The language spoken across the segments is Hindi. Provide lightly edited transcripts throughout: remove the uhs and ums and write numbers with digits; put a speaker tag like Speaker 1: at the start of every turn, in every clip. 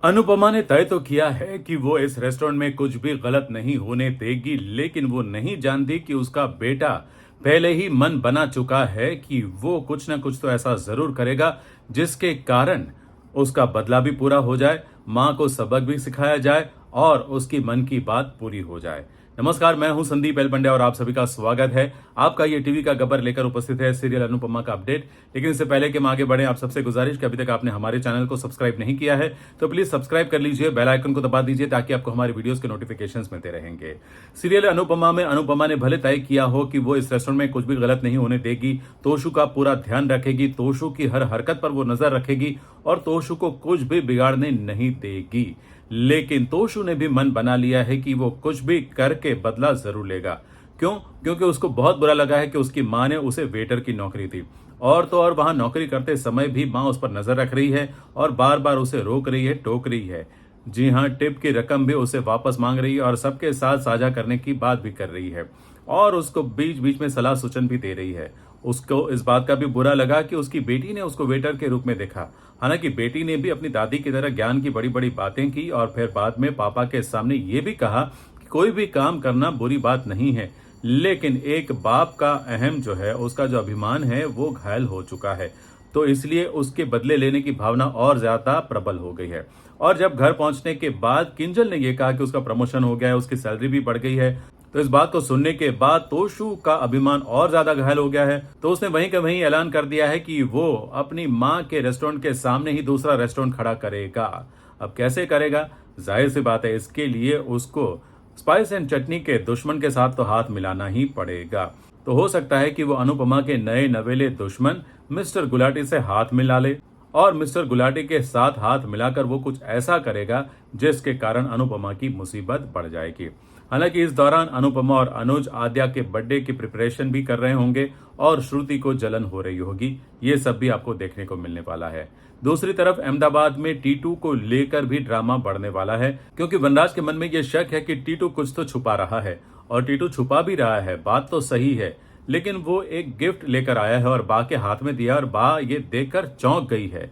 Speaker 1: अनुपमा ने तय तो किया है कि वो इस रेस्टोरेंट में कुछ भी गलत नहीं होने देगी, लेकिन वो नहीं जानती कि उसका बेटा पहले ही मन बना चुका है कि वो कुछ ना कुछ तो ऐसा जरूर करेगा जिसके कारण उसका बदला भी पूरा हो जाए, माँ को सबक भी सिखाया जाए और उसकी मन की बात पूरी हो जाए। नमस्कार, मैं हूं संदीप एल पंड्या और आप सभी का स्वागत है। आपका ये टीवी का गब्बर लेकर उपस्थित है सीरियल अनुपमा का अपडेट। लेकिन इससे पहले कि हम आगे बढ़े, आप सबसे गुजारिश कि अभी तक आपने हमारे चैनल को सब्सक्राइब नहीं किया है तो प्लीज सब्सक्राइब कर लीजिए, बेल आइकन को दबा दीजिए ताकि आपको हमारी वीडियोस के नोटिफिकेशंस मिलते रहेंगे। सीरियल अनुपमा में अनुपमा ने भले तय किया हो कि वो इस रेस्टोरेंट में कुछ भी गलत नहीं होने देगी, तोशु का पूरा ध्यान रखेगी, तोशु की हर हरकत पर वो नजर रखेगी और तोशु को कुछ भी बिगाड़ने नहीं देगी। लेकिन तोशु ने भी मन बना लिया है कि वो कुछ भी करके बदला जरूर लेगा। क्यों? क्योंकि उसको बहुत बुरा लगा है कि उसकी माँ ने उसे वेटर की नौकरी दी और तो और वहां नौकरी करते समय भी माँ उस पर नजर रख रही है और बार बार उसे रोक रही है, टोक रही है। जी हाँ, टिप की रकम भी उसे वापस मांग रही है और सबके साथ साझा करने की बात भी कर रही है और उसको बीच बीच में सलाह सूचन भी दे रही है। उसको इस बात का भी बुरा लगा कि उसकी बेटी ने उसको वेटर के रूप में देखा। हालांकि बेटी ने भी अपनी दादी की तरह ज्ञान की बड़ी बड़ी बातें की और फिर बाद में पापा के सामने ये भी कहा कि कोई भी काम करना बुरी बात नहीं है, लेकिन एक बाप का अहम जो है, उसका जो अभिमान है वो घायल हो चुका है, तो इसलिए उसके बदले लेने की भावना और ज्यादा प्रबल हो गई है। और जब घर पहुंचने के बाद किंजल ने यह कहा कि उसका प्रमोशन हो गया है, उसकी सैलरी भी बढ़ गई है, तो इस बात को सुनने के बाद तोशु का अभिमान और ज्यादा घायल हो गया है। तो उसने वहीं का वहीं ऐलान कर दिया है कि वो अपनी माँ के रेस्टोरेंट के सामने ही दूसरा रेस्टोरेंट खड़ा करेगा। अब कैसे करेगा? जाहिर सी बात है, इसके लिए उसको स्पाइस एंड चटनी के दुश्मन के साथ तो हाथ मिलाना ही पड़ेगा। तो हो सकता है कि वो अनुपमा के नए नवेले दुश्मन मिस्टर गुलाटी से हाथ मिला ले और मिस्टर गुलाटी के साथ हाथ मिलाकर वो कुछ ऐसा करेगा जिसके कारण अनुपमा की मुसीबत बढ़ जाएगी। हालांकि इस दौरान अनुपमा और अनुज आद्या के बर्थडे की प्रिपरेशन भी कर रहे होंगे और श्रुति को जलन हो रही होगी। ये सब भी आपको देखने को मिलने वाला है। दूसरी तरफ अहमदाबाद में टीटू को लेकर भी ड्रामा बढ़ने वाला है, क्योंकि वनराज के मन में यह शक है कि टीटू कुछ तो छुपा रहा है और टीटू छुपा भी रहा है, बात तो सही है, लेकिन वो एक गिफ्ट लेकर आया है और बा के हाथ में दिया और बा ये देखकर चौंक गई है।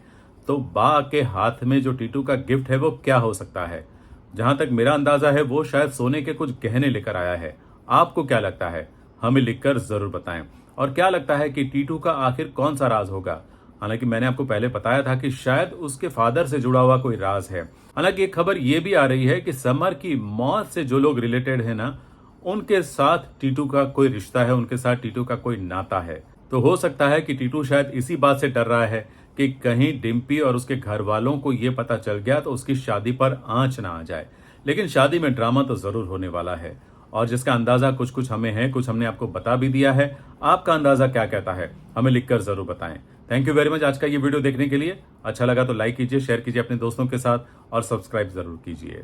Speaker 1: तो बा के हाथ में जो टीटू का गिफ्ट है वो क्या हो सकता है? जहां तक मेरा अंदाजा है वो शायद सोने के कुछ गहने लेकर आया है। आपको क्या लगता है? हमें लिखकर जरूर बताएं। और क्या लगता है कि टीटू का आखिर कौन सा राज होगा? हालांकि मैंने आपको पहले बताया था कि शायद उसके फादर से जुड़ा हुआ कोई राज है। हालांकि एक खबर ये भी आ रही है कि समर की मौत से जो लोग रिलेटेड है ना, उनके साथ टीटू का कोई रिश्ता है, उनके साथ टीटू का कोई नाता है। तो हो सकता है कि टीटू शायद इसी बात से डर रहा है कि कहीं डिम्पी और उसके घर वालों को यह पता चल गया तो उसकी शादी पर आंच ना आ जाए। लेकिन शादी में ड्रामा तो जरूर होने वाला है और जिसका अंदाजा कुछ कुछ हमें है, कुछ हमने आपको बता भी दिया है। आपका अंदाजा क्या कहता है? हमें लिखकर जरूर बताएं। थैंक यू वेरी मच आज का ये वीडियो देखने के लिए। अच्छा लगा तो लाइक कीजिए, शेयर कीजिए अपने दोस्तों के साथ और सब्सक्राइब जरूर कीजिए।